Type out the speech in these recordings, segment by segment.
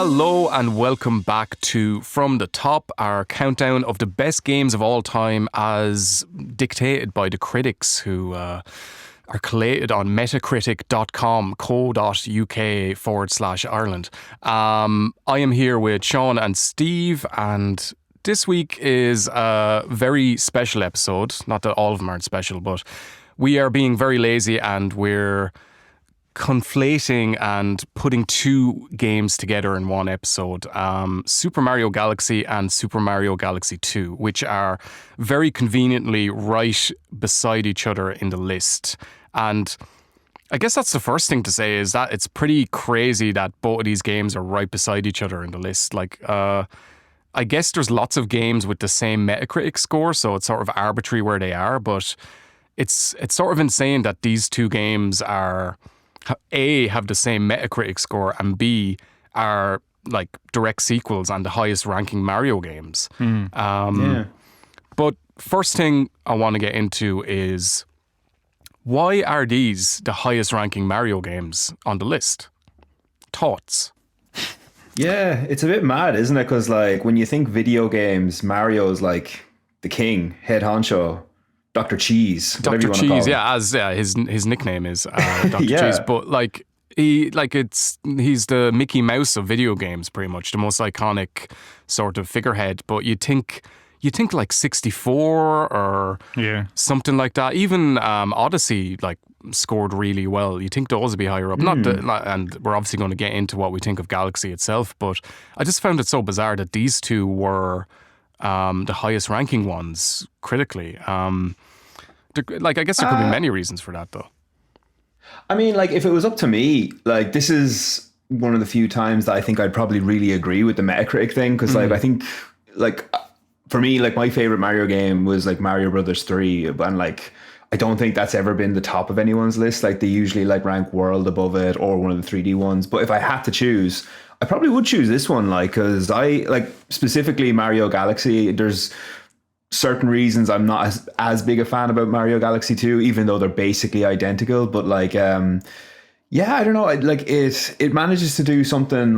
Hello and welcome back to From the Top, our countdown of the best games of all time as dictated by the critics who are collated on metacritic.com.co.uk/Ireland. I am here with Sean and Steve, and this week is a very special episode. Not that all of them aren't special, but we are being very lazy and we're conflating and putting two games together in one episode, Super Mario Galaxy and Super Mario Galaxy 2, which are very conveniently right beside each other in the list. And I guess that's the first thing to say, is that it's pretty crazy that both of these games are right beside each other in the list. I guess there's lots of games with the same Metacritic score, so it's sort of arbitrary where they are, but it's sort of insane that these two games are A, have the same Metacritic score, and B, are like direct sequels and the highest ranking Mario games. But first thing I want to get into is, why are these the highest ranking Mario games on the list? Thoughts? Yeah, it's a bit mad, isn't it? Because like when you think video games, Mario's like the king, head honcho. Dr. Cheese, Dr. Cheese, his nickname is Dr. Cheese, but he's the Mickey Mouse of video games, pretty much the most iconic sort of figurehead. But you think like 64 or something like that. Even Odyssey scored really well. You think those would be higher up. And we're obviously going to get into what we think of Galaxy itself, but I just found it so bizarre that these two were the highest ranking ones critically. I guess there could be many reasons for that, though. I mean, if it was up to me, this is one of the few times that I think I'd probably really agree with the Metacritic thing, because I think for me, my favorite Mario game was Mario Brothers 3, and I don't think that's ever been the top of anyone's list. They usually rank World above it or one of the 3D ones. But if I had to choose, I probably would choose this one, because I specifically Mario Galaxy. There's certain reasons I'm not as big a fan about Mario Galaxy 2, even though they're basically identical. But I don't know. It manages to do something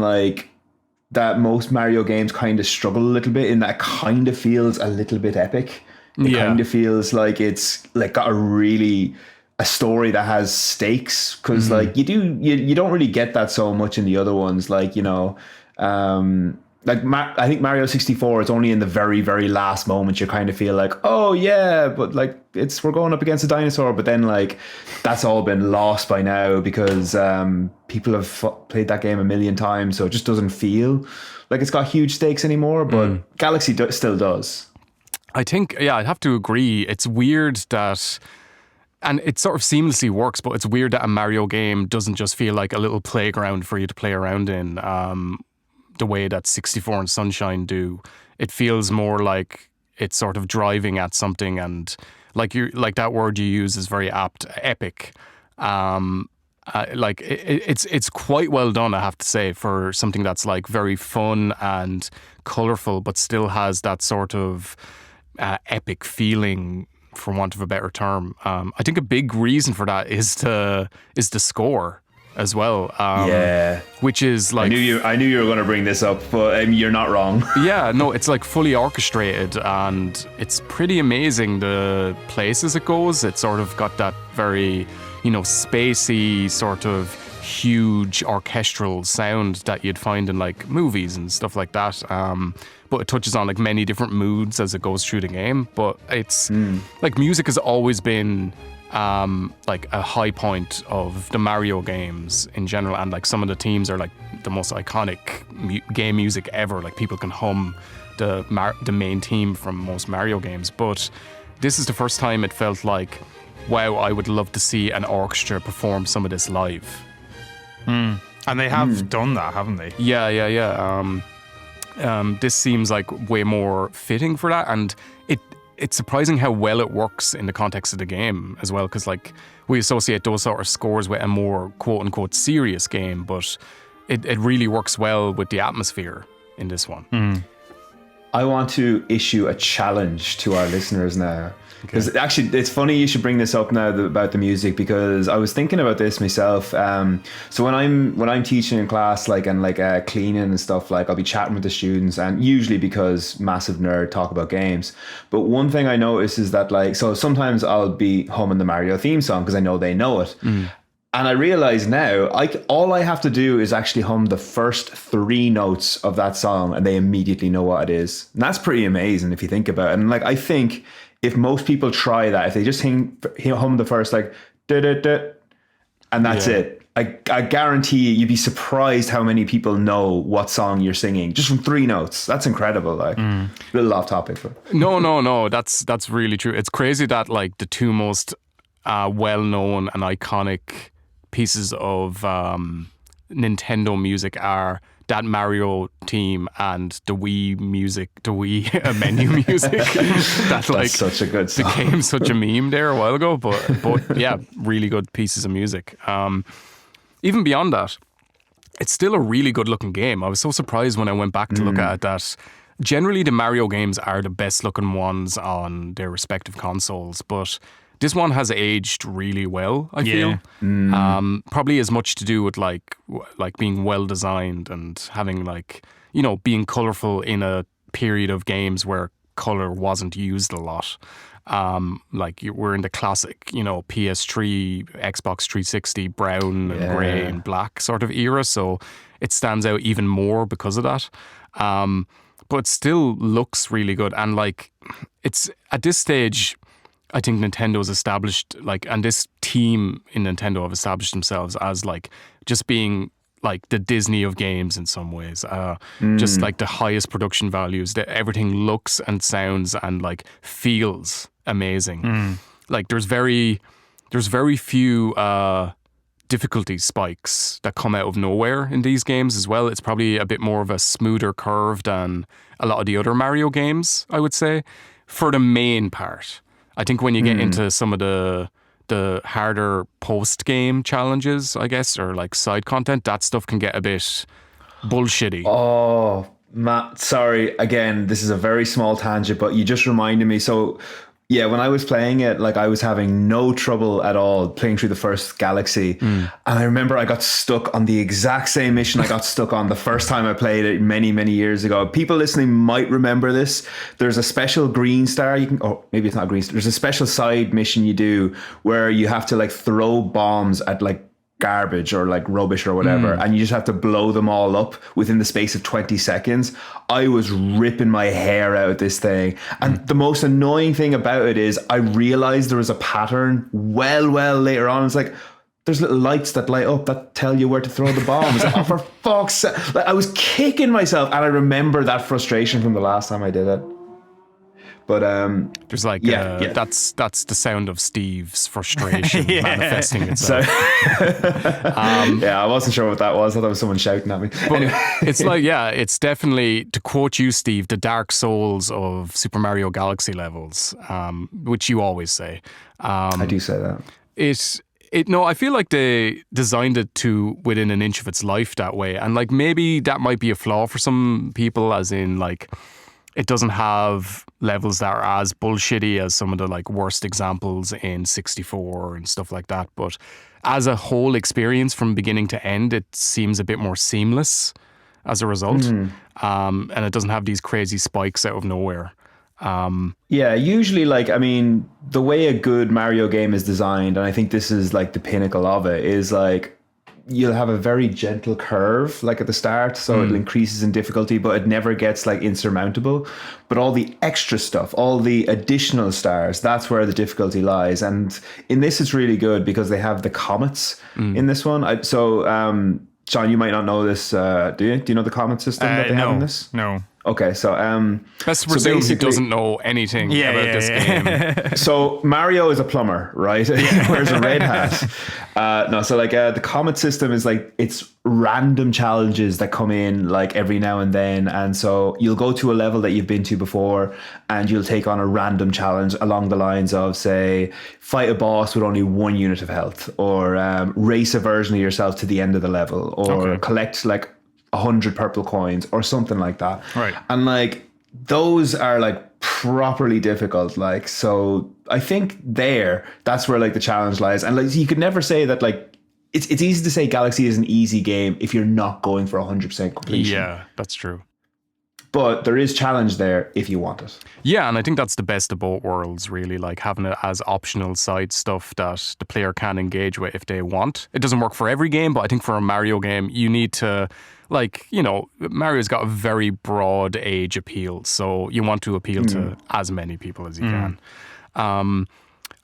that most Mario games kind of struggle a little bit in, that kind of feels a little bit epic. It kind of feels like it's got a story that has stakes, because you don't really get that so much in the other ones. I think Mario 64, it's only in the very, very last moment you kind of feel oh yeah, but we're going up against a dinosaur, but then that's all been lost by now, because people have played that game a million times, so it just doesn't feel like it's got huge stakes anymore. But Galaxy still does. I think, I'd have to agree. It's weird that, and it sort of seamlessly works, but it's weird that a Mario game doesn't just feel like a little playground for you to play around in the way that 64 and Sunshine do. It feels more like it's sort of driving at something, and that word you use is very apt, epic. It's quite well done, I have to say, for something that's very fun and colourful, but still has that sort of epic feeling, for want of a better term. I think a big reason for that is the score as well. Which is I knew you were going to bring this up, but you're not wrong. Yeah, no, it's fully orchestrated, and it's pretty amazing the places it goes. It's sort of got that very, spacey sort of huge orchestral sound that you'd find in movies and stuff like that. But it touches on many different moods as it goes through the game. But it's music has always been a high point of the Mario games in general, and some of the themes are the most iconic game music ever. People can hum the main theme from most Mario games. But this is the first time it felt wow, I would love to see an orchestra perform some of this live. And they have done that, haven't they? Yeah. This seems way more fitting for that, and it's surprising how well it works in the context of the game as well, because we associate those sort of scores with a more quote-unquote serious game, but it really works well with the atmosphere in this one. I want to issue a challenge to our listeners now. Because actually, it's funny you should bring this up now about the music, because I was thinking about this myself. So when I'm teaching in class, like cleaning and stuff, like I'll be chatting with the students, and usually because massive nerd talk about games. But one thing I notice is that so sometimes I'll be humming the Mario theme song because I know they know it. And I realize now, all I have to do is actually hum the first 3 notes of that song, and they immediately know what it is. And that's pretty amazing if you think about it. And I think if most people try that, if they just hum the first da da da, and that's it, I guarantee you'd be surprised how many people know what song you're singing just from 3 notes. That's incredible. A little off topic, but No. That's really true. It's crazy that the 2 most well-known and iconic pieces of Nintendo music are that Mario theme and the Wii menu music. That's such a good song. Became such a meme there a while ago, but yeah, really good pieces of music. Even beyond that, it's still a really good looking game. I was so surprised when I went back to look at it that generally the Mario games are the best looking ones on their respective consoles, but this one has aged really well, I feel. Probably as much to do with being well designed and having being colourful in a period of games where colour wasn't used a lot. We're in the classic, PS3, Xbox 360, brown and grey and black sort of era, so it stands out even more because of that. But it still looks really good, and it's at this stage, I think Nintendo's established, and this team in Nintendo have established themselves as just being the Disney of games in some ways. Just the highest production values. That everything looks and sounds and feels amazing. There's very few difficulty spikes that come out of nowhere in these games as well. It's probably a bit more of a smoother curve than a lot of the other Mario games, I would say, for the main part. I think when you get into some of the harder post-game challenges, I guess, or side content, that stuff can get a bit bullshitty. Oh, Matt, sorry. Again, this is a very small tangent, but you just reminded me. So, yeah, when I was playing it, I was having no trouble at all playing through the first Galaxy. And I remember I got stuck on the exact same mission I got stuck on the first time I played it many, many years ago. People listening might remember this. There's a special green star maybe it's not a green star. There's a special side mission you do where you have to throw bombs at garbage or rubbish or whatever, and you just have to blow them all up within the space of 20 seconds. I was ripping my hair out of this thing, and the most annoying thing about it is I realized there was a pattern well later on. It's there's little lights that light up that tell you where to throw the bombs. Oh, for fuck's sake. I was kicking myself, and I remember that frustration from the last time I did it. But there's that's the sound of Steve's frustration manifesting itself. I wasn't sure what that was. I thought it was someone shouting at me. But it's it's definitely, to quote you, Steve, the Dark Souls of Super Mario Galaxy levels, which you always say. I do say that. No, I feel like they designed it to within an inch of its life that way, and maybe that might be a flaw for some people, as in it doesn't have levels that are as bullshitty as some of the worst examples in 64 and stuff like that. But as a whole experience from beginning to end, it seems a bit more seamless as a result. And it doesn't have these crazy spikes out of nowhere. Usually the way a good Mario game is designed, and I think this is the pinnacle of it, is you'll have a very gentle curve at the start, so it increases in difficulty, but it never gets insurmountable. But all the extra stuff, all the additional stars, that's where the difficulty lies. And in this, it's really good because they have the comets in this one. Sean, you might not know this. Do you? Do you know the comet system that they have in this? No. Okay, so let's presume he doesn't know anything about this game. So Mario is a plumber, right? He wears a red hat. The comet system is it's random challenges that come in every now and then, and so you'll go to a level that you've been to before, and you'll take on a random challenge along the lines of, say, fight a boss with only 1 unit of health, or race a version of yourself to the end of the level, or collect 100 purple coins or something like that. Right. And those are properly difficult. Like, so I think that's where like the challenge lies. And like, you could never say that like, it's easy to say Galaxy is an easy game if you're not going for 100% completion. Yeah, that's true. But there is challenge there if you want it. Yeah, and I think that's the best of both worlds, really, like having it as optional side stuff that the player can engage with if they want. It doesn't work for every game, but I think for a Mario game, you need to, like, you know, Mario's got a very broad age appeal, so you want to appeal to as many people as you can.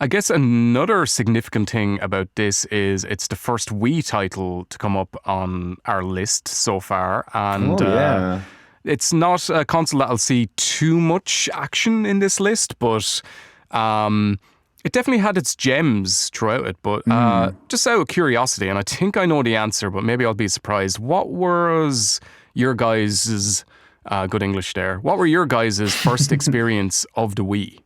I guess another significant thing about this is it's the first Wii title to come up on our list so far, and it's not a console that'll see too much action in this list, but it definitely had its gems throughout it. But just out of curiosity, and I think I know the answer, but maybe I'll be surprised. What was your guys' good English there? What were your guys' first experience of the Wii?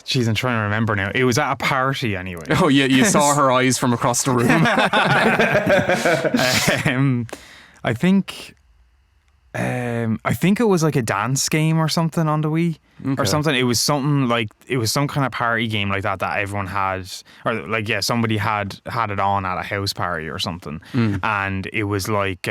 Jeez, I'm trying to remember now. It was at a party anyway. Oh, yeah, you saw her eyes from across the room. I think it was like a dance game or something on the Wii or something. It was something like, it was some kind of party game like that everyone had, or like, yeah, somebody had it on at a house party or something. And it was like,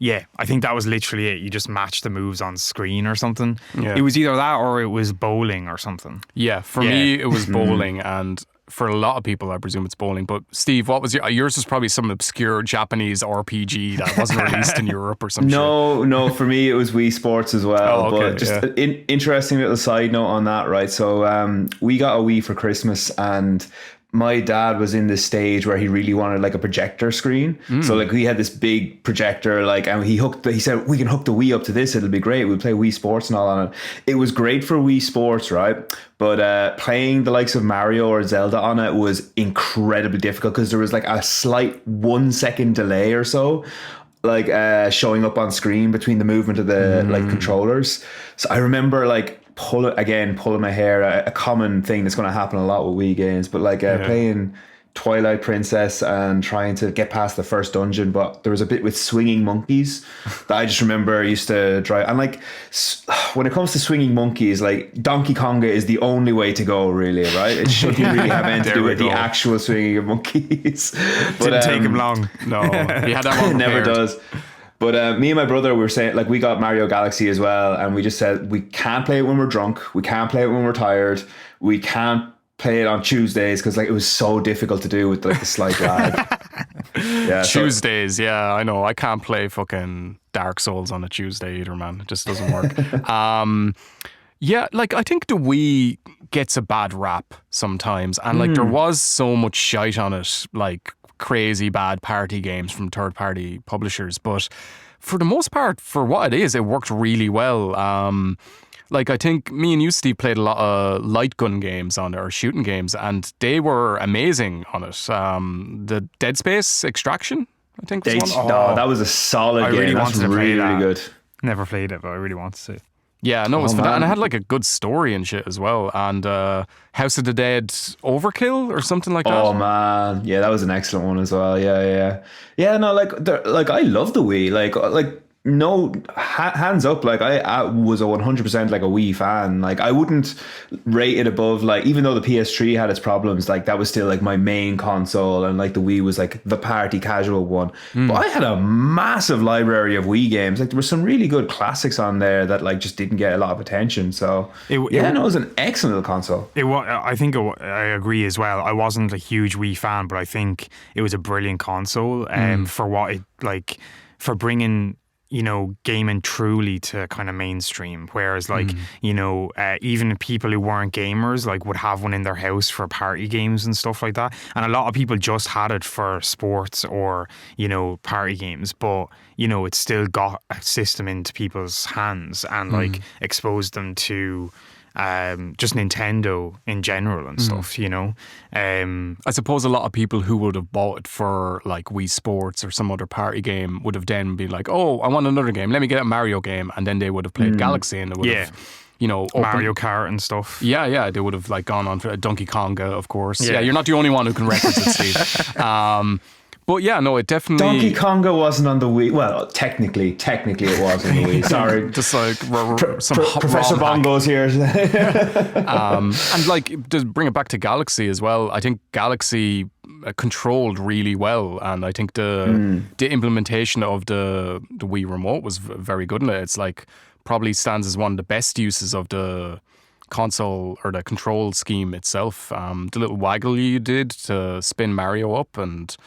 yeah, I think that was literally it. You just matched the moves on screen or something. Yeah. It was either that or it was bowling or something. Yeah, for me, it was bowling, and for a lot of people, I presume it's bowling. But Steve, what was yours? Was probably some obscure Japanese RPG that wasn't released in Europe or some shit. No, for me it was Wii Sports as well. Oh, okay, but just an interesting little side note on that, right? So we got a Wii for Christmas, and my dad was in this stage where he really wanted like a projector screen. So like we had this big projector, like, and he said, we can hook the Wii up to this. It'll be great. We'll play Wii Sports and all on it. It was great for Wii Sports, right? But playing the likes of Mario or Zelda on it was incredibly difficult because there was like a slight 1 second delay or so, like showing up on screen between the movement of the like controllers. So I remember like pulling my hair, a common thing that's going to happen a lot with Wii games, but like playing Twilight Princess and trying to get past the first dungeon, but there was a bit with swinging monkeys that I just remember I used to drive. And like when it comes to swinging monkeys, like Donkey Konga is the only way to go, really, right? It shouldn't really have anything to do with the actual swinging of monkeys. But, didn't take him long. No, he had that one. It never does. But me and my brother were saying, like, we got Mario Galaxy as well, and we just said we can't play it when we're drunk, we can't play it when we're tired, we can't play it on Tuesdays because like it was so difficult to do with like the slight lag. Yeah, Tuesdays, yeah, I know. I can't play fucking Dark Souls on a Tuesday either, man. It just doesn't work. Yeah, like I think the Wii gets a bad rap sometimes, and like there was so much shite on it, like crazy bad party games from third-party publishers, but for the most part, for what it is, it worked really well. Like I think me and you, Steve, played a lot of light gun games on it, or shooting games, and they were amazing on it. The Dead Space Extraction, I think was one. No, that was a solid game. Really That's wanted to play really that. good. Never played it, but I really wanted to. Yeah, no, it was and it man. had like a good story and shit as well. And House of the Dead Overkill or something like that. Oh man, yeah, that was an excellent one as well. Yeah. No, like I love the Wii. Like no hands up. Like I was a 100% like a Wii fan. Like I wouldn't rate it above, like, even though the PS3 had its problems, like that was still like my main console, and like the Wii was like the party casual one. But I had a massive library of Wii games. Like there were some really good classics on there that like just didn't get a lot of attention. So it was an excellent little console. I agree as well. I wasn't a huge Wii fan, but I think it was a brilliant console for what it, like, for bringing, you know, gaming truly to kind of mainstream. Whereas like, you know, even people who weren't gamers like would have one in their house for party games and stuff like that. And a lot of people just had it for sports or, you know, party games. But, you know, it still got a system into people's hands and like exposed them to just Nintendo in general and stuff, you know. I suppose a lot of people who would have bought it for like Wii Sports or some other party game would have then been like, oh, I want another game, let me get a Mario game, and then they would have played Galaxy and it would have, you know, Mario Kart and stuff. Yeah, they would have like gone on for Donkey Konga, of course. Yeah, you're not the only one who can reference it, Steve. But yeah, no, it definitely... Donkey Konga wasn't on the Wii. Well, technically it was on the Wii. Sorry. Just like some Professor ROM hack. Bongo's here. And like, to bring it back to Galaxy as well, I think Galaxy controlled really well, and I think the implementation of the Wii remote was very good in it. It's like probably stands as one of the best uses of the console or the control scheme itself. The little waggle you did to spin Mario up, and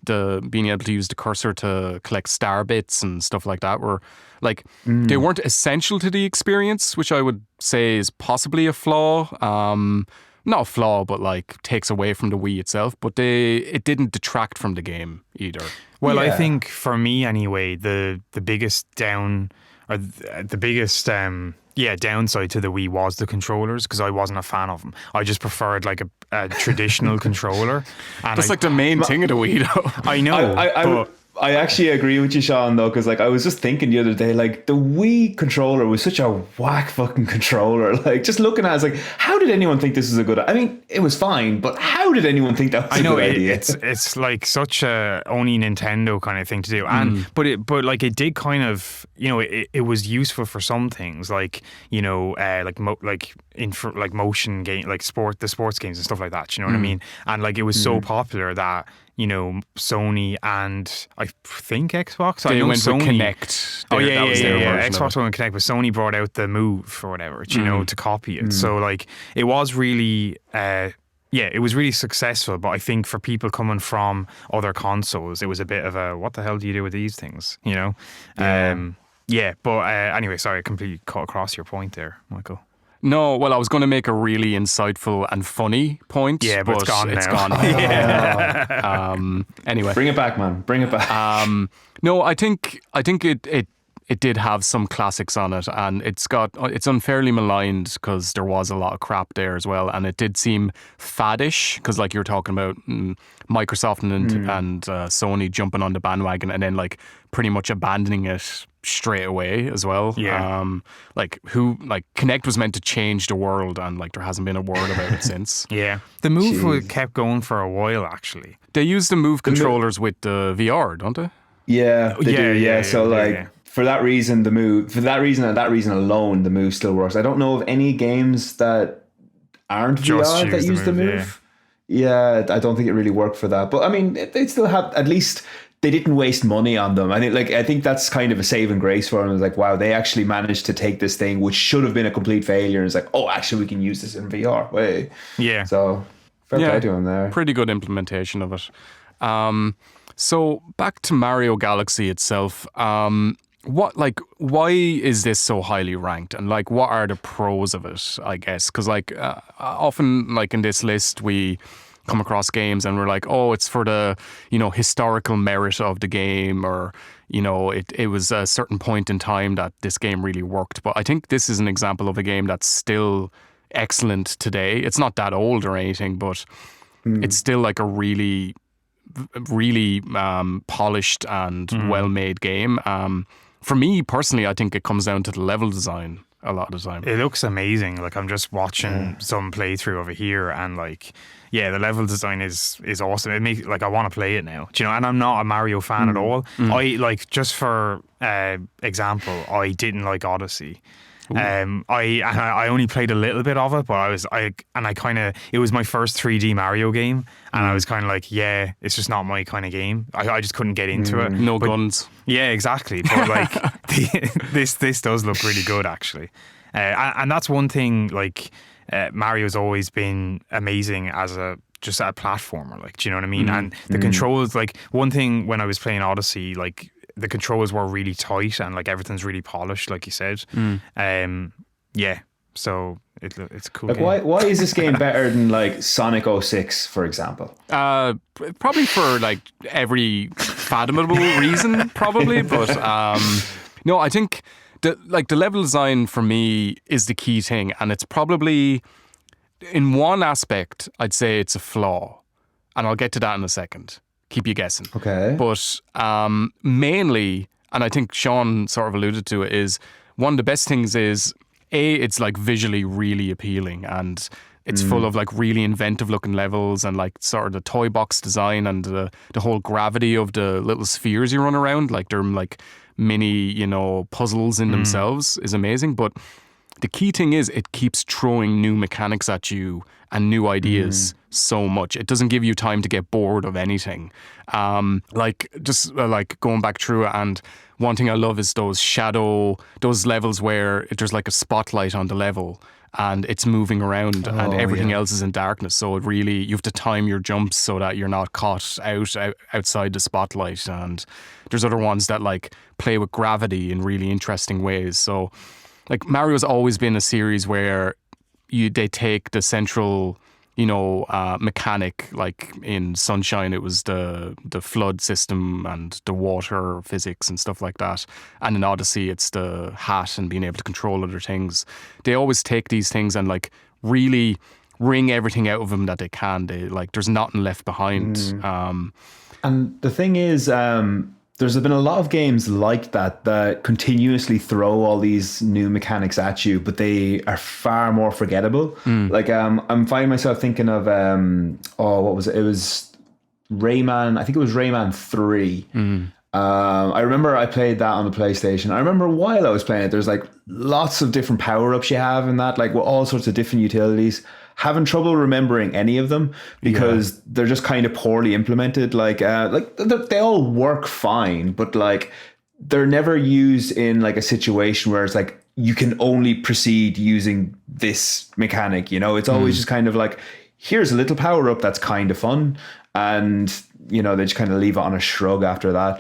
the being able to use the cursor to collect star bits and stuff like that were like they weren't essential to the experience, which I would say is possibly a flaw. Not a flaw, but like takes away from the Wii itself. But it didn't detract from the game either. Well, I think for me anyway, the biggest the biggest downside to the Wii was the controllers, because I wasn't a fan of them. I just preferred like a traditional controller. And That's like the main thing of the Wii, though. I know, but I actually agree with you, Sean, though, because like I was just thinking the other day, like the Wii controller was such a whack fucking controller. Like just looking at it, it's like, how did anyone think this was a good? I mean, it was fine, but how did anyone think that was a good idea? It's like such a only Nintendo kind of thing to do, and but it did kind of, you know, it was useful for some things, like, you know, motion game, like the sports games and stuff like that. You know what I mean? And like it was so popular that, you know, Sony and I think Xbox. They went Sony, with Kinect. Yeah. Xbox went with Kinect, but Sony brought out the Move or whatever, you know, to copy it. So like it was really, it was really successful. But I think for people coming from other consoles, it was a bit of a, what the hell do you do with these things? You know? Anyway, sorry, I completely cut across your point there, Michael. No, well, I was going to make a really insightful and funny point. Yeah, but it's gone it's now. gone now. Anyway. Bring it back, man. Bring it back. No, I think it did have some classics on it, and it's unfairly maligned because there was a lot of crap there as well, and it did seem faddish because, like you were talking about, Microsoft and Sony jumping on the bandwagon and then like pretty much abandoning it straight away as well. Yeah. Kinect was meant to change the world, and like there hasn't been a word about it since. Yeah. The Move kept going for a while, actually. They use the Move controllers with the VR, don't they? Yeah, they do. Yeah. So yeah. For that reason, and that reason alone, the Move still works. I don't know of any games that aren't VR that use the Move. Yeah, I don't think it really worked for that. But I mean, they still have, at least they didn't waste money on them. I think that's kind of a saving grace for them. It's like, wow, they actually managed to take this thing, which should have been a complete failure, and it's like, oh, actually, we can use this in VR. Wait. Yeah. So fair play to them there. Pretty good implementation of it. So back to Mario Galaxy itself. Why is this so highly ranked, and like what are the pros of it, I guess? Because like often like in this list we come across games and we're like, oh, it's for the, you know, historical merit of the game, or, you know, it was a certain point in time that this game really worked. But I think this is an example of a game that's still excellent today. It's not that old or anything, but it's still like a really polished and well-made game. For me personally, I think it comes down to the level design a lot of the time. It looks amazing. Like I'm just watching some playthrough over here, and like, yeah, the level design is awesome. It makes like I want to play it now. Do you know? And I'm not a Mario fan at all. I like, just for example, I didn't like Odyssey. I only played a little bit of it, but it was my first 3D Mario game, and I was kind of like, yeah, it's just not my kind of game. I just couldn't get into it. No guns. Yeah, exactly. But like this does look really good, actually, and that's one thing. Like Mario's always been amazing as a platformer. Like, do you know what I mean? And the controls, like one thing when I was playing Odyssey, like, the controls were really tight and like everything's really polished, like you said. So it's a cool. Like, why is this game better than like Sonic 06, for example? Probably for like every fathomable reason, probably. But no, I think the level design for me is the key thing, and it's probably, in one aspect, I'd say it's a flaw, and I'll get to that in a second. Keep you guessing. Okay. But mainly, and I think Sean sort of alluded to it, is one of the best things is it's like visually really appealing, and it's full of like really inventive looking levels, and like sort of the toy box design, and the whole gravity of the little spheres you run around, like they're like mini, puzzles in themselves, is amazing. But the key thing is it keeps throwing new mechanics at you and new ideas so much. It doesn't give you time to get bored of anything. Like going back through it, and one thing I love is those levels where there's like a spotlight on the level and it's moving around and everything else is in darkness. So you have to time your jumps so that you're not caught outside the spotlight. And there's other ones that like play with gravity in really interesting ways. So like Mario's always been a series where they take the central, mechanic. Like in Sunshine, it was the flood system and the water physics and stuff like that. And in Odyssey, it's the hat and being able to control other things. They always take these things and like really wring everything out of them that they can. There's nothing left behind. And the thing is, there's been a lot of games like that continuously throw all these new mechanics at you, but they are far more forgettable. Like I'm finding myself thinking of what was it? It was Rayman. I think it was Rayman 3. I remember I played that on the PlayStation. I remember while I was playing it, there's like lots of different power-ups you have in that, like with all sorts of different utilities. Having trouble remembering any of them because they're just kind of poorly implemented. Like they all work fine, but like they're never used in like a situation where it's like you can only proceed using this mechanic. It's always just kind of like, here's a little power up that's kind of fun, and they just kind of leave it on a shrug after that.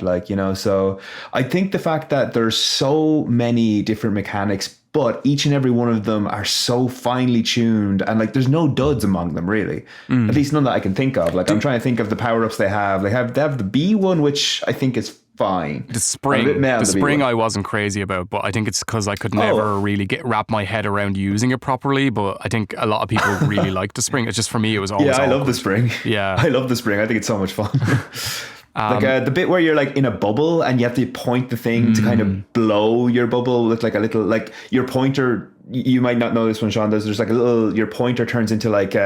So I think the fact that there's so many different mechanics, but each and every one of them are so finely tuned, and like there's no duds among them really. At least none that I can think of. Like I'm trying to think of the power-ups they have. They have the B one, which I think is fine. The spring I wasn't crazy about, but I think it's because I could never really wrap my head around using it properly. But I think a lot of people really like the spring. It's just for me, it was always I awkward. love the spring. Yeah, I love the spring. I think it's so much fun. The bit where you're like in a bubble and you have to point the thing to kind of blow your bubble with like a little, like your pointer, you might not know this one, Sean, there's like a little, your pointer turns into like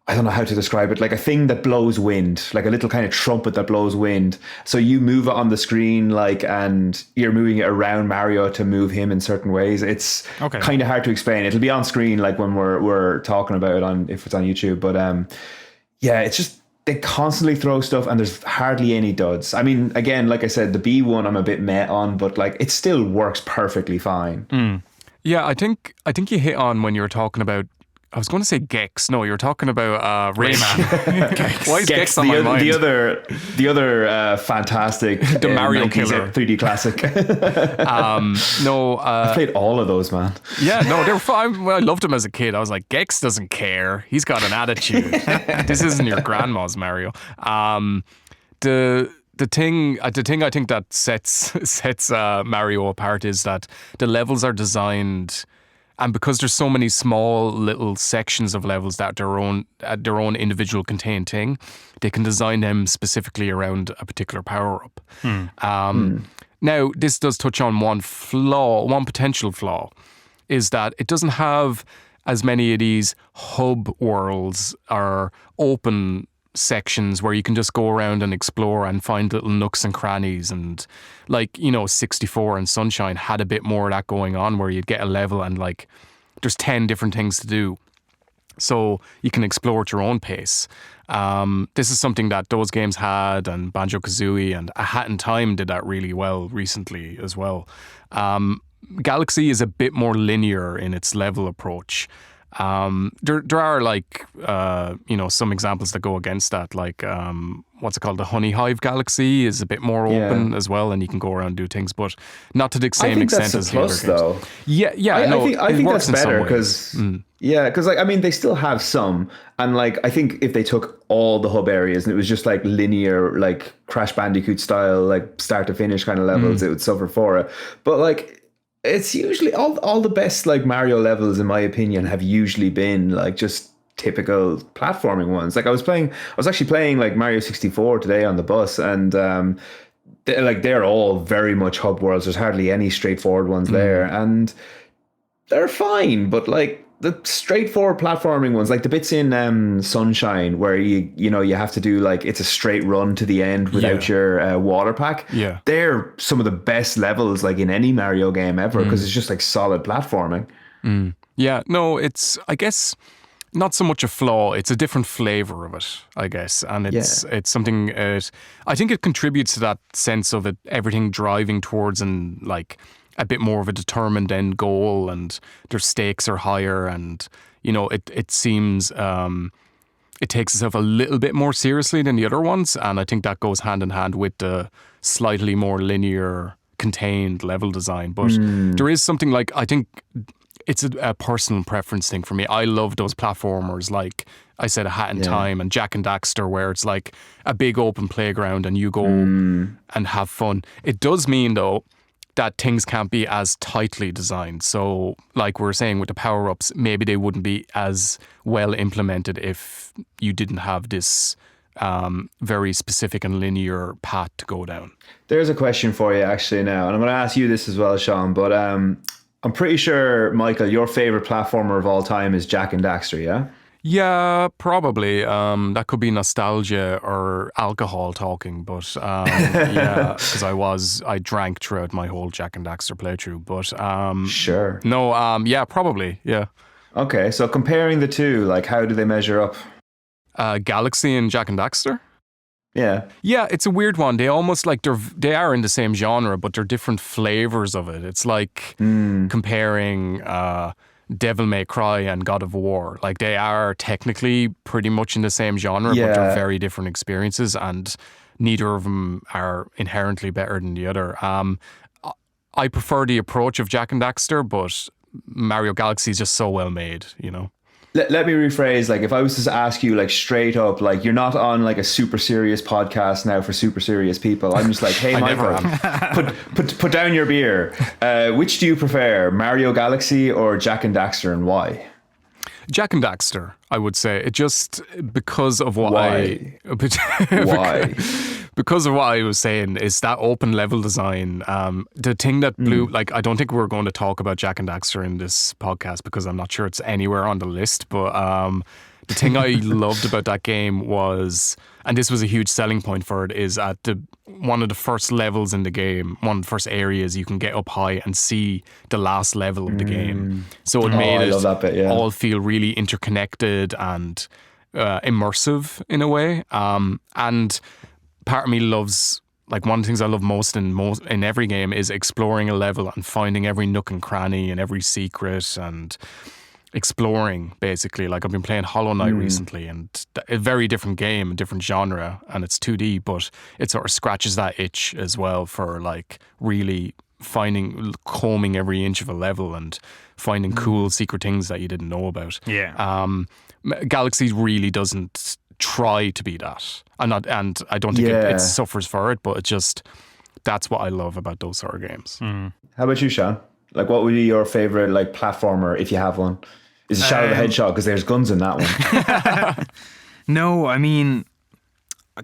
I don't know how to describe it, like a thing that blows wind, like a little kind of trumpet that blows wind. So you move it on the screen, like, and you're moving it around Mario to move him in certain ways. It's kind of hard to explain. It'll be on screen like when we're talking about it if it's on YouTube. But it's just, they constantly throw stuff and there's hardly any duds. I mean, again, like I said, the B one I'm a bit meh on, but like it still works perfectly fine. Yeah, I think you hit on when you were talking about, I was going to say Gex. No, you're talking about Rayman. Why is Gex on my mind? The other fantastic the Mario Killer 3D classic. I played all of those, man. Yeah, no, they were fine. I loved them as a kid. I was like, Gex doesn't care. He's got an attitude. This isn't your grandma's Mario. The thing I think that sets Mario apart is that the levels are designed. And because there's so many small little sections of levels that their own individual contained thing, they can design them specifically around a particular power up. Now, this does touch on one potential flaw, is that it doesn't have as many of these hub worlds or open sections where you can just go around and explore and find little nooks and crannies. And like, 64 and Sunshine had a bit more of that going on, where you'd get a level and like there's 10 different things to do, so you can explore at your own pace. This is something that those games had, and Banjo-Kazooie and A Hat in Time did that really well recently as well. Galaxy is a bit more linear in its level approach. There are like some examples that go against that, like what's it called, the Honey Hive Galaxy is a bit more open as well, and you can go around and do things, but not to the same extent as the other games. Though. I think that's better because like I mean they still have some, and like I think if they took all the hub areas and it was just like linear, like Crash Bandicoot style, like start to finish kind of levels, it would suffer for it. But like, it's usually all the best like Mario levels, in my opinion, have usually been like just typical platforming ones. Like I was actually playing like Mario 64 today on the bus, and they're all very much hub worlds. There's hardly any straightforward ones there, and they're fine, but like the straightforward platforming ones, like the bits in Sunshine where you have to do like it's a straight run to the end without your water pack. Yeah. They're some of the best levels like in any Mario game ever because it's just like solid platforming. Yeah, no, it's, I guess, not so much a flaw, it's a different flavor of it, I guess. And it's something, I think it contributes to that sense of it, everything driving towards and like a bit more of a determined end goal, and their stakes are higher, and it seems it takes itself a little bit more seriously than the other ones, and I think that goes hand in hand with the slightly more linear, contained level design. But there is something like, I think it's a personal preference thing for me. I love those platformers, like I said, A Hat in Time and Jak and Daxter, where it's like a big open playground and you go and have fun. It does mean though that things can't be as tightly designed. So like we were saying with the power-ups, maybe they wouldn't be as well implemented if you didn't have this very specific and linear path to go down. There's a question for you actually now, and I'm going to ask you this as well, Sean, but I'm pretty sure, Michael, your favorite platformer of all time is Jak and Daxter, yeah? Yeah, probably. That could be nostalgia or alcohol talking, but yeah, because I drank throughout my whole Jak and Daxter playthrough. But sure. No, yeah, probably, yeah. Okay, so comparing the two, like how do they measure up? Galaxy and Jak and Daxter? Yeah. Yeah, it's a weird one. They almost like they are in the same genre, but they're different flavors of it. It's like comparing Devil May Cry and God of War. Like they are technically pretty much in the same genre, but they're very different experiences, and neither of them are inherently better than the other. I prefer the approach of Jak and Daxter, but Mario Galaxy is just so well made, Let me rephrase, like if I was to ask you like straight up, like you're not on like a super serious podcast now for super serious people. I'm just like, hey Michael, put down your beer. Which do you prefer, Mario Galaxy or Jak and Daxter, and why? Jak and Daxter, I would say. It just because of what Why? Why? Because of what I was saying is that open level design. The thing that blew, like, I don't think we're going to talk about Jak and Daxter in this podcast because I'm not sure it's anywhere on the list. But the thing I loved about that game was, and this was a huge selling point for it, is at one of the first levels in the game, one of the first areas, you can get up high and see the last level of the game. So it made it all feel really interconnected and immersive in a way. And part of me loves, like, one of the things I love most in every game is exploring a level and finding every nook and cranny and every secret and exploring, basically. Like, I've been playing Hollow Knight recently, and a very different game, a different genre, and it's 2D, but it sort of scratches that itch as well for like really combing every inch of a level and finding cool secret things that you didn't know about. Yeah. Galaxy really doesn't try to be that. And I don't think it suffers for it, but it just, that's what I love about those sort of games. How about you, Sean? Like, what would be your favorite like platformer if you have one? Is it Shadow the Hedgehog? Because there's guns in that one. No, I mean,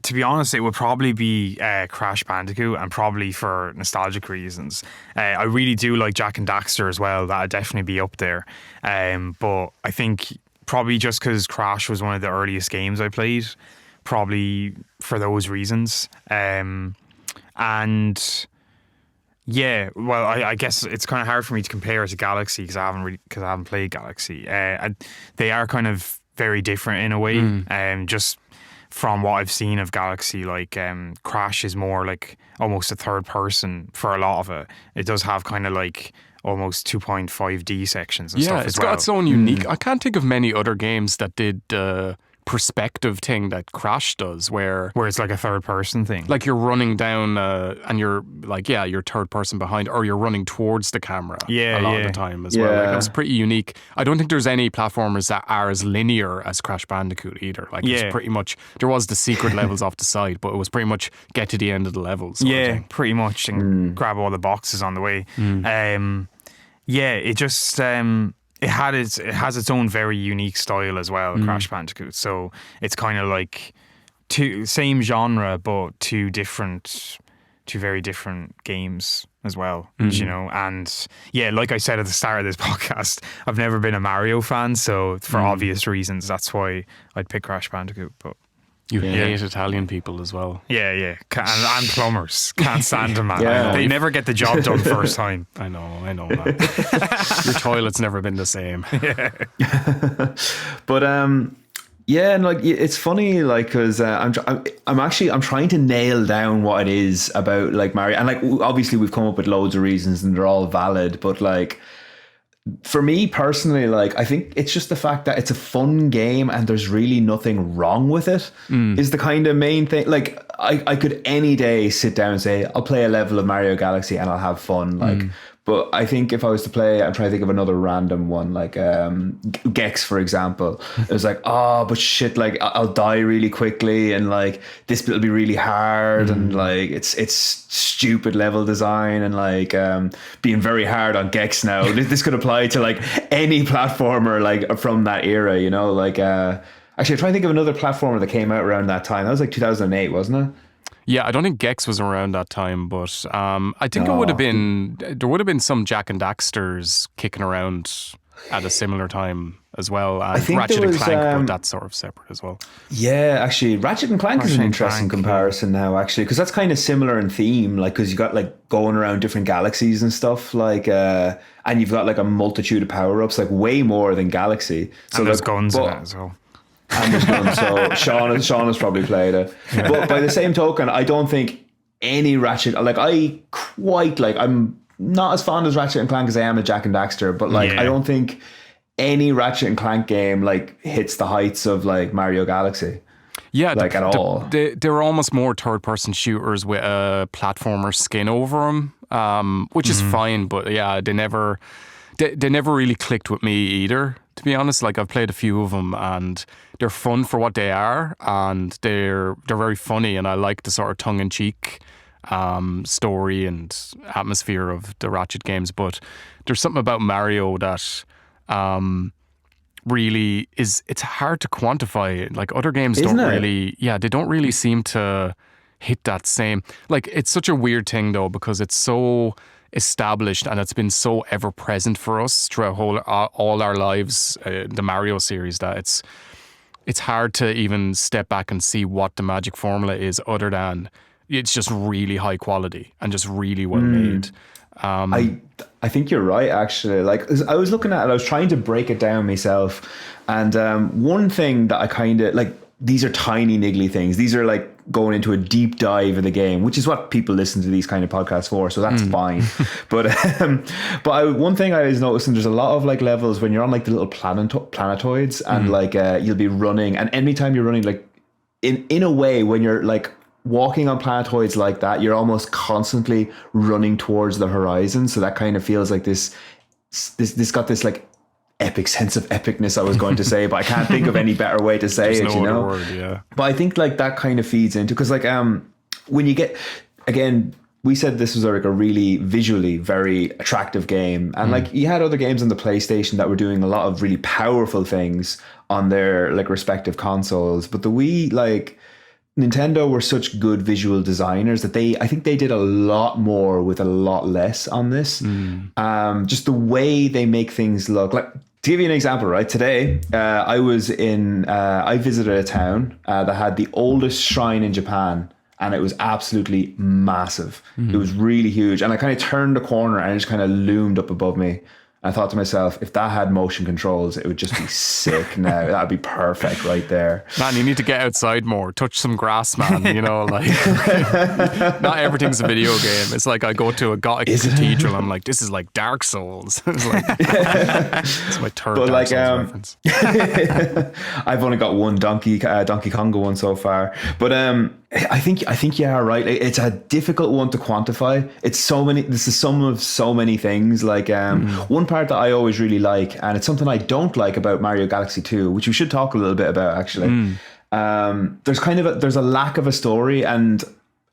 to be honest, it would probably be Crash Bandicoot, and probably for nostalgic reasons. I really do like Jak and Daxter as well. That'd definitely be up there. But I think probably just because Crash was one of the earliest games I played, probably for those reasons. And yeah, well, I guess it's kind of hard for me to compare it to Galaxy because I haven't played Galaxy. They are kind of very different in a way. Just from what I've seen of Galaxy, like Crash is more like almost a third person for a lot of it. It does have kind of like almost 2.5D sections and stuff as well. Yeah, it's got its own unique. I can't think of many other games that did perspective thing that Crash does, where it's like a third person thing. Like you're running down and you're like, you're third person behind, or you're running towards the camera a lot of the time as well. Like, it was pretty unique. I don't think there's any platformers that are as linear as Crash Bandicoot either. Like it's pretty much, there was the secret levels off the side, but it was pretty much get to the end of the levels. Pretty much, and grab all the boxes on the way. It just it has its own very unique style as well, Crash Bandicoot. So it's kind of like same genre, but two different two very different games as well, you know. And yeah, like I said at the start of this podcast, I've never been a Mario fan, so for obvious reasons, that's why I'd pick Crash Bandicoot. But you hate Italian people as well. yeah, and plumbers can't stand them, man. Yeah. They never get the job done first time. I know, man. Your toilet's never been the same. But yeah, and like it's funny, like because I'm trying to nail down what it is about like Mario, and like obviously we've come up with loads of reasons and they're all valid, but like for me personally, like I think it's just the fact that it's a fun game and there's really nothing wrong with it is the kind of main thing. Like I could any day sit down and say I'll play a level of Mario Galaxy and I'll have fun, like. But I think if I was to play, I'm trying to think of another random one, like Gex, for example. It was like, oh, but shit, like I'll die really quickly, and like this bit will be really hard, and like it's stupid level design, and like being very hard on Gex now. This could apply to like any platformer like from that era, you know. Like actually, I'm trying to think of another platformer that came out around that time. That was like 2008, wasn't it? Yeah, I don't think Gex was around that time, but I think it would have been. There would have been some Jak and Daxters kicking around at a similar time as well, and Ratchet and Clank, but that's sort of separate as well. Yeah, actually, Ratchet and Clank is an interesting comparison now, actually, because that's kind of similar in theme, like because you got like going around different galaxies and stuff, like, and you've got like a multitude of power ups, like way more than Galaxy. So and there's like, guns in it as well. And there's none, so Sean has probably played it. But by the same token, I don't think any Ratchet, like I'm not as fond as Ratchet and Clank as I am a Jak and Daxter, but like I don't think any Ratchet and Clank game like hits the heights of like Mario Galaxy. Yeah, like at all. They're almost more third-person shooters with a platformer skin over them, which is fine. But yeah, they never really clicked with me either. To be honest, like I've played a few of them and they're fun for what they are, and they're very funny, and I like the sort of tongue-in-cheek story and atmosphere of the Ratchet games. But there's something about Mario that really it's hard to quantify. Like other games they don't really seem to hit that same. Like it's such a weird thing though, because it's so established and it's been so ever present for us throughout all our lives, the Mario series, that it's hard to even step back and see what the magic formula is, other than it's just really high quality and just really well made. I think you're right, actually. Like I was looking at it, I was trying to break it down myself, and one thing that I kind of like, these are tiny niggly things. These are like going into a deep dive of the game, which is what people listen to these kind of podcasts for. So that's fine. But one thing I was noticing, there's a lot of like levels when you're on like the little planetoids, and like you'll be running, and anytime you're running, like in a way, when you're like walking on planetoids like that, you're almost constantly running towards the horizon. So that kind of feels like this got this like epic sense of epicness, I was going to say, but I can't think of any better way to say it, you know? Word, yeah. But I think like that kind of feeds into, because like when you get, again, we said this was like a really visually very attractive game, and like you had other games on the PlayStation that were doing a lot of really powerful things on their like respective consoles, but the Wii, like Nintendo were such good visual designers that I think they did a lot more with a lot less on this. Just the way they make things look. Like, to give you an example, right? Today, I visited a town that had the oldest shrine in Japan, and it was absolutely massive. It was really huge. And I kind of turned the corner and it just kind of loomed up above me. I thought to myself, if that had motion controls, it would just be sick now. That would be perfect right there. Man, you need to get outside more. Touch some grass, man. You know, like, not everything's a video game. It's like I go to a Gothic cathedral. I'm like, this is like Dark Souls. It's like, it's my third Dark Souls reference. I've only got one Donkey Konga one so far. But I think you are right. It's a difficult one to quantify. This is some of so many things. Like one part that I always really like, and it's something I don't like about Mario Galaxy 2, which we should talk a little bit about actually. There's a lack of a story, and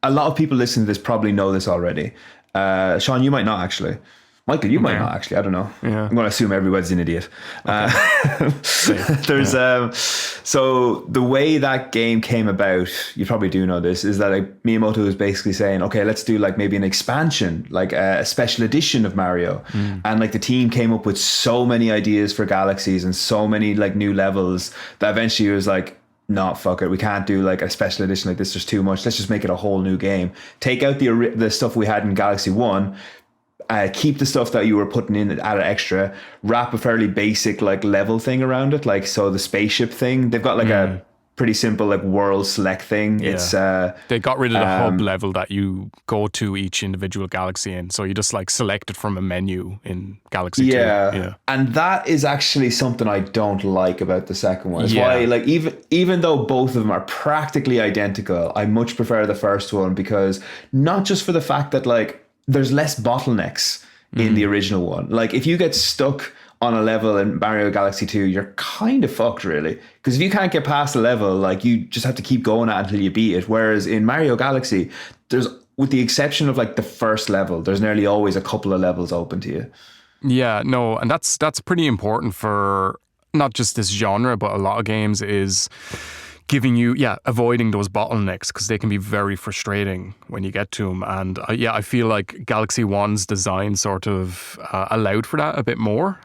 a lot of people listening to this probably know this already. Sean, you might not actually. Michael, you might not actually. I don't know. Yeah. I'm going to assume everybody's an idiot. So the way that game came about, you probably do know this, is that like Miyamoto was basically saying, okay, let's do like maybe an expansion, like a special edition of Mario. And like the team came up with so many ideas for galaxies and so many like new levels that eventually it was like, no, fuck it, we can't do like a special edition like this. There's too much. Let's just make it a whole new game. Take out the stuff we had in Galaxy 1, keep the stuff that you were putting in, add an extra, wrap a fairly basic like level thing around it. Like, so the spaceship thing, they've got like a pretty simple like world select thing. Yeah. It's they got rid of the hub level that you go to each individual galaxy in. So you just like select it from a menu in Galaxy 2. Yeah. And that is actually something I don't like about the second one. It's Yeah. why like even though both of them are practically identical, I much prefer the first one, because not just for the fact that like there's less bottlenecks in the original one. Like if you get stuck on a level in Mario Galaxy 2, you're kind of fucked, really. Because if you can't get past a level, like you just have to keep going at it until you beat it. Whereas in Mario Galaxy, there's, with the exception of like the first level, there's nearly always a couple of levels open to you. Yeah, no, and that's pretty important for not just this genre, but a lot of games, is giving you, avoiding those bottlenecks, because they can be very frustrating when you get to them. And I feel like Galaxy 1's design sort of allowed for that a bit more.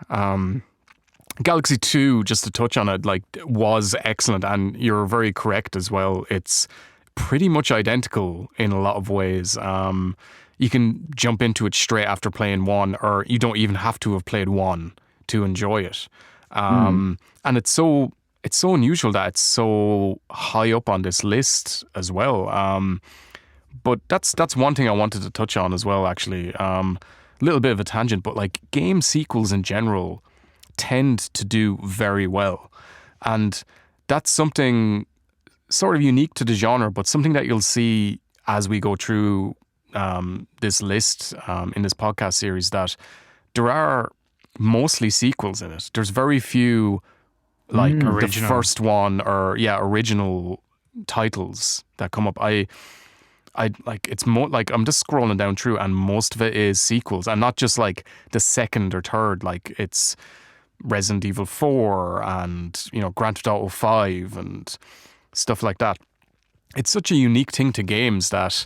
Galaxy 2, just to touch on it, like was excellent, and you're very correct as well. It's pretty much identical in a lot of ways. You can jump into it straight after playing 1, or you don't even have to have played 1 to enjoy it. And it's so unusual that it's so high up on this list as well. But that's one thing I wanted to touch on as well, actually. A little bit of a tangent, but like game sequels in general tend to do very well. And that's something sort of unique to the genre, but something that you'll see as we go through this list in this podcast series, that there are mostly sequels in it. There's very few like the first one or original titles that come up. I like, it's more like I'm just scrolling down through, and most of it is sequels, and not just like the second or third. Like it's Resident Evil 4 and Grand Theft Auto 5 and stuff like that. It's such a unique thing to games that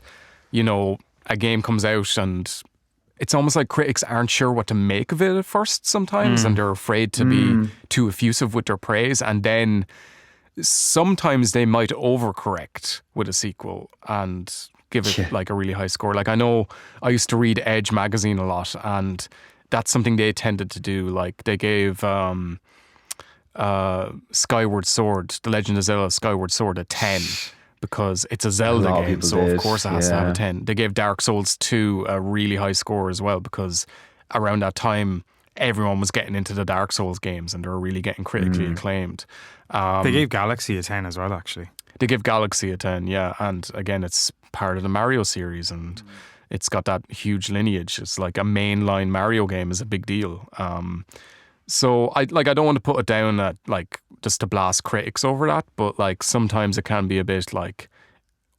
a game comes out and it's almost like critics aren't sure what to make of it at first sometimes, and they're afraid to be too effusive with their praise, and then sometimes they might overcorrect with a sequel and give it like a really high score. Like I know I used to read Edge magazine a lot, and that's something they tended to do. Like they gave Skyward Sword, The Legend of Zelda Skyward Sword, a 10. Because it's a Zelda game, so of course it has to have a 10. They gave Dark Souls 2 a really high score as well, because around that time everyone was getting into the Dark Souls games and they were really getting critically acclaimed. They gave Galaxy a 10 as well, actually. They give Galaxy a 10, yeah. And again, it's part of the Mario series, and it's got that huge lineage. It's like a mainline Mario game is a big deal. So I don't want to put it down at like just to blast critics over that, but like sometimes it can be a bit like,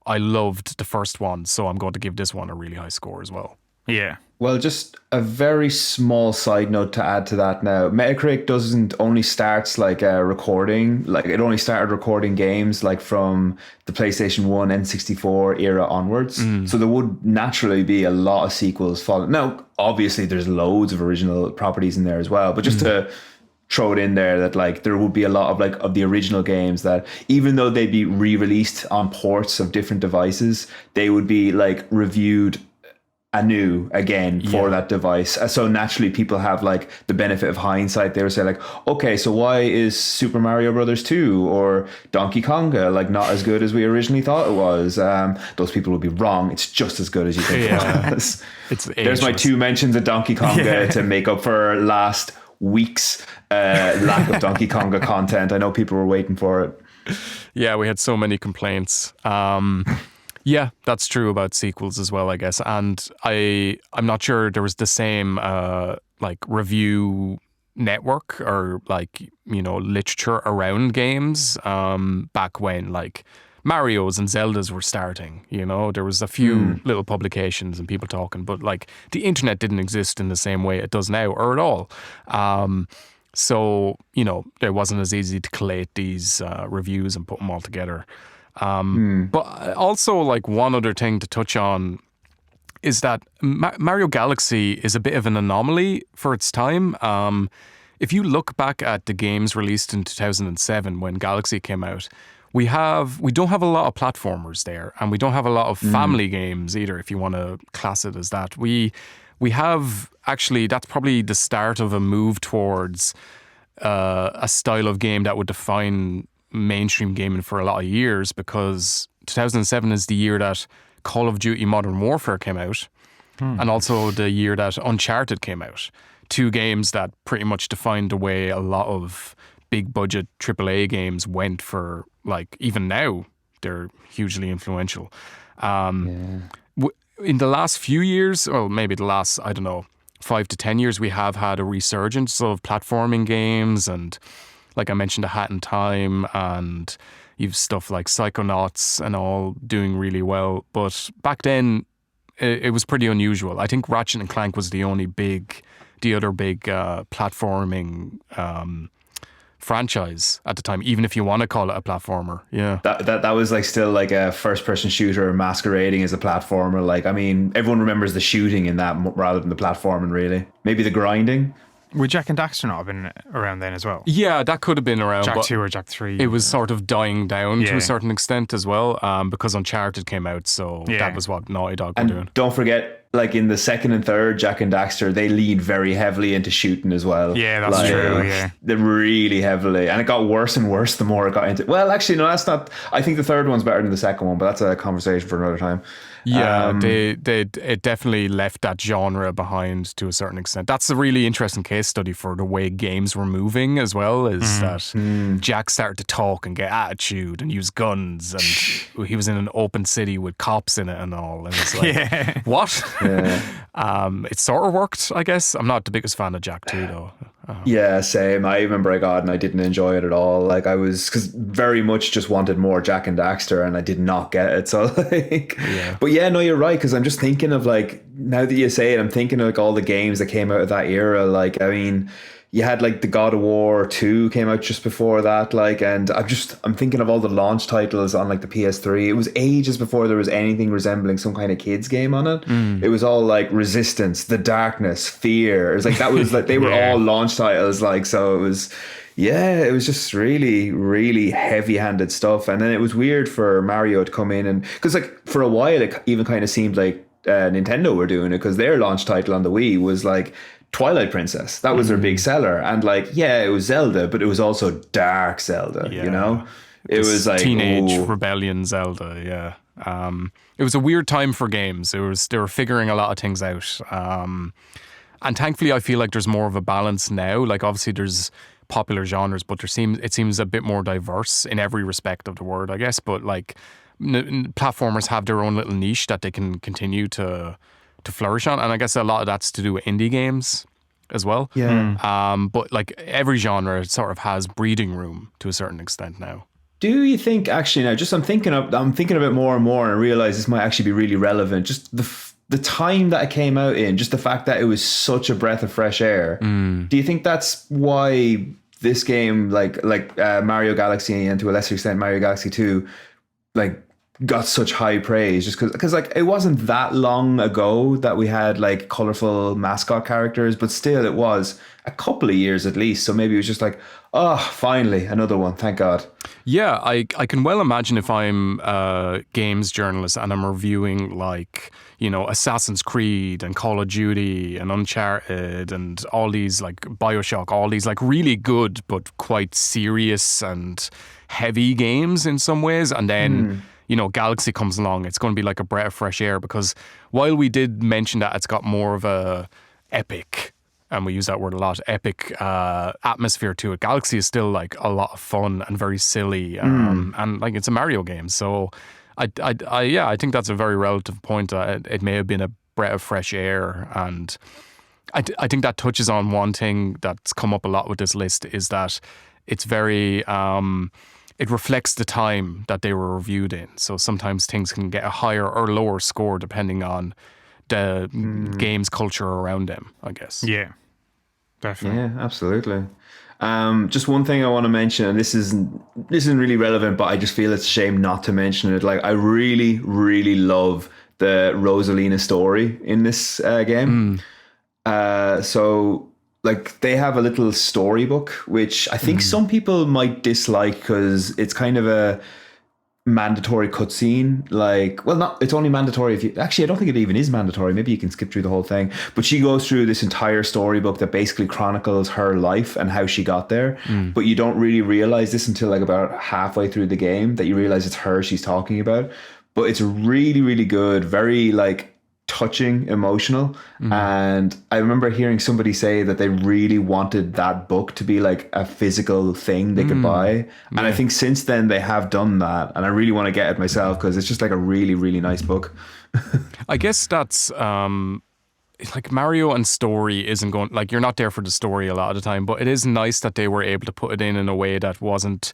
I loved the first one, so I'm going to give this one a really high score as well. Yeah. Well, just a very small side note to add to that now. Metacritic doesn't only starts like recording, like it only started recording games like from the PlayStation 1, N64 era onwards. So there would naturally be a lot of sequels following. Now, obviously there's loads of original properties in there as well, but just to throw it in there that like there would be a lot of like of the original games that even though they'd be re-released on ports of different devices, they would be like reviewed anew again for that device. So naturally people have like the benefit of hindsight. They would say like, okay, so why is Super Mario Brothers 2 or Donkey Konga like not as good as we originally thought it was? Those people would be wrong. It's just as good as you think it was. There's my 2 mentions of Donkey Konga to make up for last week's lack of Donkey Konga content. I know people were waiting for it. Yeah, we had so many complaints. Yeah, that's true about sequels as well, I guess. And I'm not sure there was the same like review network or like, literature around games back when like Marios and Zeldas were starting. There was a few little publications and people talking, but like the internet didn't exist in the same way it does now, or at all. So, it wasn't as easy to collate these reviews and put them all together. But also, like, one other thing to touch on is that Mario Galaxy is a bit of an anomaly for its time. If you look back at the games released in 2007 when Galaxy came out, we don't have a lot of platformers there, and we don't have a lot of family games either, if you want to class it as that. We have, actually, that's probably the start of a move towards a style of game that would define mainstream gaming for a lot of years, because 2007 is the year that Call of Duty Modern Warfare came out, and also the year that Uncharted came out. Two games that pretty much defined the way a lot of big budget AAA games went for, like, even now, they're hugely influential. In the last few years, or maybe the last, 5 to 10 years, we have had a resurgence of platforming games, and like I mentioned, A Hat in Time, and you've stuff like Psychonauts and all doing really well. But back then, it was pretty unusual. I think Ratchet and Clank was the other big platforming franchise at the time, even if you want to call it a platformer. Yeah, that was like still like a first person shooter masquerading as a platformer. Like, I mean, everyone remembers the shooting in that rather than the platforming, really. Maybe the grinding. Would Jak and Daxter not have been around then as well? Yeah, that could have been around. Jak but 2 or Jak 3. It was sort of dying down to a certain extent as well, because Uncharted came out, so that was what Naughty Dog were doing. Don't forget, like in the second and third Jak and Daxter, they lead very heavily into shooting as well. Yeah, that's true. Yeah, they're really heavily, and it got worse and worse the more it got into. Well, actually, no, that's not. I think the third one's better than the second one, but that's a conversation for another time. Yeah, it definitely left that genre behind to a certain extent. That's a really interesting case study for the way games were moving as well, is that Jak started to talk and get attitude and use guns, and he was in an open city with cops in it and all, and it's like, what? Yeah. It sort of worked, I guess. I'm not the biggest fan of Jak 2 though. Yeah, same. I remember I got it and I didn't enjoy it at all. Like, I was, because very much just wanted more Jak and Daxter, and I did not get it. So like, but yeah, no, you're right. Because I'm just thinking of, like, now that you say it, I'm thinking of like all the games that came out of that era. Like, I mean, you had like the God of War 2 came out just before that, like, and I'm thinking of all the launch titles on like the PS3. It was ages before there was anything resembling some kind of kids game on it. It was all like Resistance, The Darkness, Fear. It was like, that was like, they were all launch titles, like, so it was just really, really heavy-handed stuff. And then it was weird for Mario to come in, and because like for a while it even kind of seemed like Nintendo were doing it, because their launch title on the Wii was like Twilight Princess. That was their big seller. And like, yeah, it was Zelda, but it was also dark Zelda, you know? It was like teenage rebellion Zelda, it was a weird time for games. They were figuring a lot of things out. And thankfully I feel like there's more of a balance now. Like, obviously there's popular genres, but it seems a bit more diverse in every respect of the word, I guess. But like, platformers have their own little niche that they can continue to flourish on, and I guess a lot of that's to do with indie games as well. But like every genre sort of has breathing room to a certain extent now. Do you think, actually, now I'm thinking of it more and more, and I realize this might actually be really relevant, just the time that it came out in, just the fact that it was such a breath of fresh air. Do you think that's why this game, like Mario Galaxy, and to a lesser extent Mario Galaxy 2, like got such high praise, just because like it wasn't that long ago that we had like colorful mascot characters, but still it was a couple of years at least. So maybe it was just like, oh, finally another one, thank God. Yeah, I can well imagine if I'm a games journalist and I'm reviewing like, Assassin's Creed and Call of Duty and Uncharted and all these, like BioShock, all these like really good but quite serious and heavy games in some ways, and then Galaxy comes along, it's going to be like a breath of fresh air, because while we did mention that it's got more of a epic, and we use that word a lot, epic atmosphere to it, Galaxy is still like a lot of fun and very silly, and like it's a Mario game. So I think that's a very relative point. It may have been a breath of fresh air, and I think that touches on one thing that's come up a lot with this list, is that it's very it reflects the time that they were reviewed in. So sometimes things can get a higher or lower score depending on the game's culture around them, I guess. Yeah, definitely. Yeah, absolutely. Just one thing I want to mention, and this isn't really relevant, but I just feel it's a shame not to mention it. Like, I really, really love the Rosalina story in this game. So like they have a little storybook, which I think some people might dislike because it's kind of a mandatory cutscene. Like, well, not, it's only mandatory if you, actually, I don't think it even is mandatory. Maybe you can skip through the whole thing, but she goes through this entire storybook that basically chronicles her life and how she got there. But you don't really realize this until like about halfway through the game, that you realize it's her she's talking about. But it's really, really good. Very like touching, emotional. And I remember hearing somebody say that they really wanted that book to be like a physical thing they could buy. And I think since then they have done that. And I really want to get it myself because it's just like a really, really nice book. I guess that's like Mario and story isn't going, like you're not there for the story a lot of the time, but it is nice that they were able to put it in a way that wasn't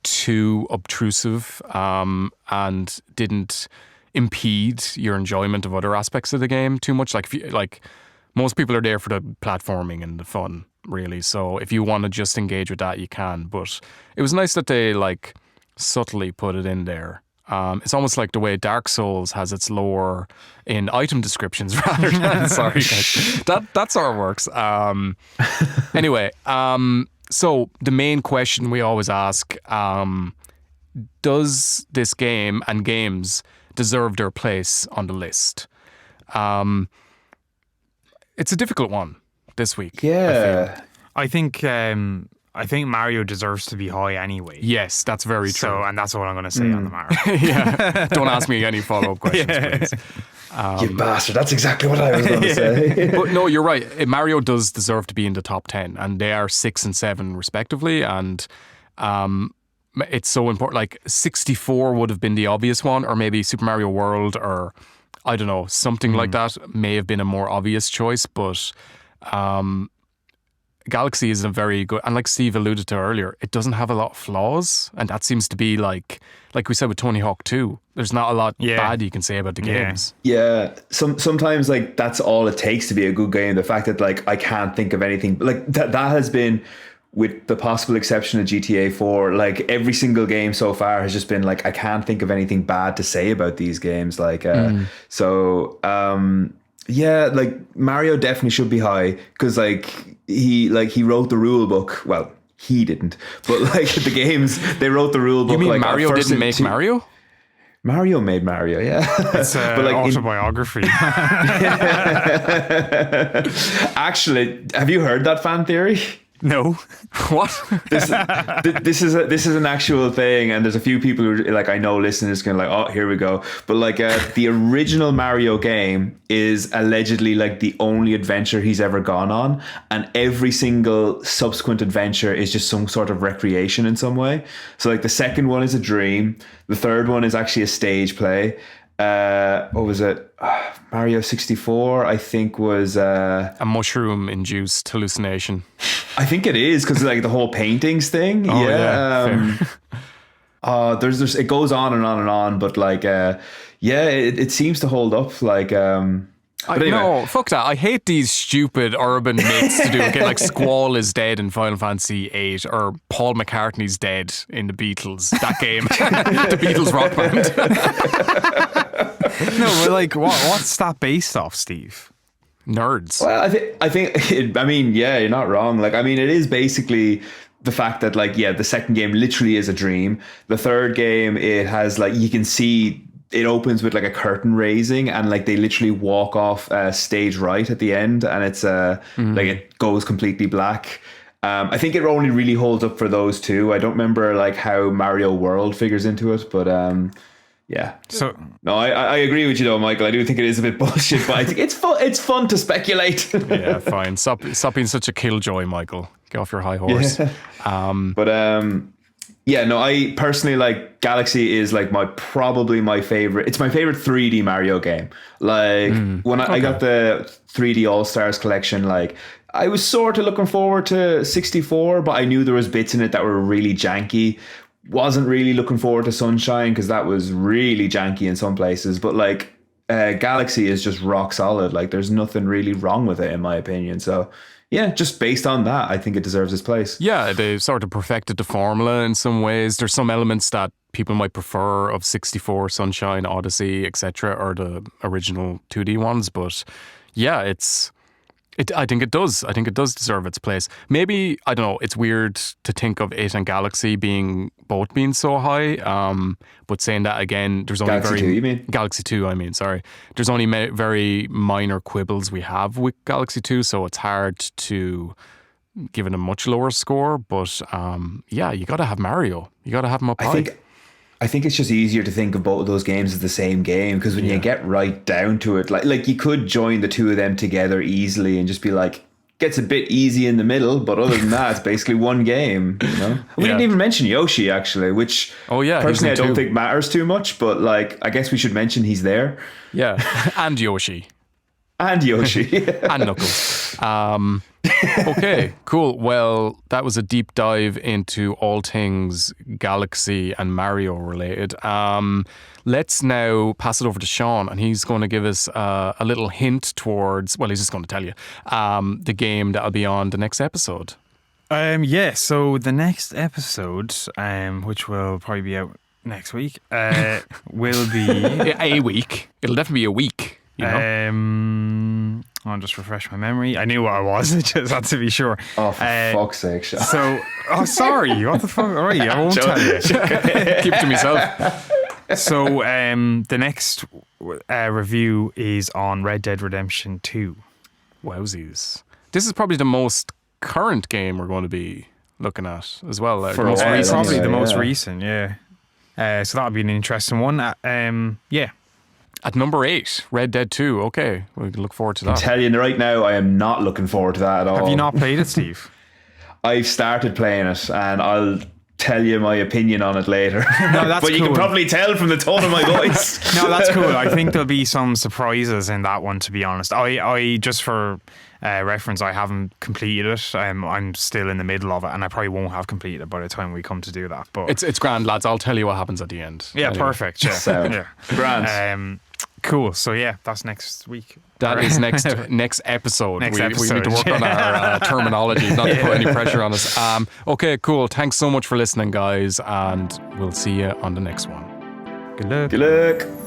too obtrusive and didn't impede your enjoyment of other aspects of the game too much. Like, if you, like most people are there for the platforming and the fun, really. So if you want to just engage with that, you can. But it was nice that they like subtly put it in there. It's almost like the way Dark Souls has its lore in item descriptions rather than sorry guys. That sort of works. Anyway, so the main question we always ask, does this game and games deserve their place on the list? It's a difficult one this week. Yeah. I think Mario deserves to be high anyway. Yes, that's very true. So, and that's what I'm going to say on the Mario. Yeah. Don't ask me any follow-up questions, please. You bastard. That's exactly what I was going to say. But no, you're right. Mario does deserve to be in the top 10, and they are 6 and 7 respectively. And it's so important. Like 64 would have been the obvious one, or maybe Super Mario World, or I don't know, something like that may have been a more obvious choice. But Galaxy is a very good, and like Steve alluded to earlier, it doesn't have a lot of flaws, and that seems to be like we said with Tony Hawk 2, there's not a lot bad you can say about the games. Yeah, sometimes like that's all it takes to be a good game. The fact that like I can't think of anything, like that has been, with the possible exception of GTA 4, like every single game so far has just been like, I can't think of anything bad to say about these games. Like, yeah, like Mario definitely should be high because like he wrote the rule book. Well, he didn't, but like the games, they wrote the rule book. You mean like Mario didn't make Mario? Mario made Mario, yeah. It's but like autobiography. Actually, have you heard that fan theory? No. What? This is an actual thing, and there's a few people who like I know listeners going like, oh, here we go. But like the original Mario game is allegedly like the only adventure he's ever gone on, and every single subsequent adventure is just some sort of recreation in some way. So like the second one is a dream, the third one is actually a stage play. What was it? Mario 64, I think, was a mushroom-induced hallucination. I think it is because like the whole paintings thing. Oh, yeah. There's it goes on and on and on, but like it seems to hold up. Like but anyway. No, fuck that. I hate these stupid urban myths to do again, like Squall is dead in Final Fantasy VIII, or Paul McCartney's dead in the Beatles. That game, the Beatles rock band. No, but like, what's that based off, Steve? Nerds. Well, I mean, yeah, you're not wrong. Like, I mean, it is basically the fact that like, yeah, the second game literally is a dream. The third game, it has like, you can see it opens with like a curtain raising, and like they literally walk off stage right at the end, and it's like it goes completely black. I think it only really holds up for those two. I don't remember like how Mario World figures into it, but yeah. So no, I agree with you though, Michael. I do think it is a bit bullshit, but I think it's fun. It's fun to speculate. Yeah, fine. Stop being such a killjoy, Michael. Get off your high horse. Yeah. Yeah, no, I personally like Galaxy is like probably my favorite. It's my favorite 3D Mario game. Like when I got the 3D All Stars collection, like I was sort of looking forward to 64, but I knew there was bits in it that were really janky. Wasn't really looking forward to Sunshine because that was really janky in some places. But like Galaxy is just rock solid. Like there's nothing really wrong with it in my opinion. So yeah, just based on that, I think it deserves its place. Yeah, they've sort of perfected the formula in some ways. There's some elements that people might prefer of 64, Sunshine, Odyssey, etc., or the original 2D ones. But yeah, I think it does. I think it does deserve its place. Maybe, I don't know, it's weird to think of it and Galaxy both being so high. But saying that again, there's only Galaxy 2, you mean? Galaxy 2, I mean, sorry. There's only very minor quibbles we have with Galaxy 2, so it's hard to give it a much lower score. But yeah, you got to have Mario. You got to have him up high. I think it's just easier to think of both of those games as the same game, because when you get right down to it, like you could join the two of them together easily and just be like, gets a bit easy in the middle, but other than that, it's basically one game. You know, we didn't even mention Yoshi actually, which personally I don't think matters too much, but like I guess we should mention he's there. Yeah, and Yoshi. And Yoshi. And Knuckles. Okay, cool. Well, that was a deep dive into all things Galaxy and Mario related. Let's now pass it over to Sean, and he's going to give us a little hint towards, well, he's just going to tell you, the game that'll be on the next episode. So the next episode, which will probably be out next week, will be... A week. It'll definitely be a week. You know? I'll just refresh my memory. I knew what I was, I just had to be sure. Oh, for fuck's sake, Sean. Sorry. What the fuck? All right, I won't tell you. Keep it to myself. So, the next review is on Red Dead Redemption 2. Wowsies. This is probably the most current game we're going to be looking at as well. Probably the most recent, yeah. So that'll be an interesting one. Yeah. At number 8, Red Dead 2. Okay, we can look forward to that. I tell you right now, I am not looking forward to that at all. Have you not played it, Steve? I've started playing it, and I'll tell you my opinion on it later. No, that's but you can probably tell from the tone of my voice. No, that's cool. I think there'll be some surprises in that one, to be honest. I just for reference, I haven't completed it. I'm still in the middle of it, and I probably won't have completed it by the time we come to do that. But it's grand, lads. I'll tell you what happens at the end. Yeah, anyway. Perfect. Yeah, so, grand. Cool. So yeah, that's next week. That is next episode. Next episode. We need to work on our terminology, not to put any pressure on us. Okay, cool. Thanks so much for listening, guys, and we'll see you on the next one. Good luck. Good luck.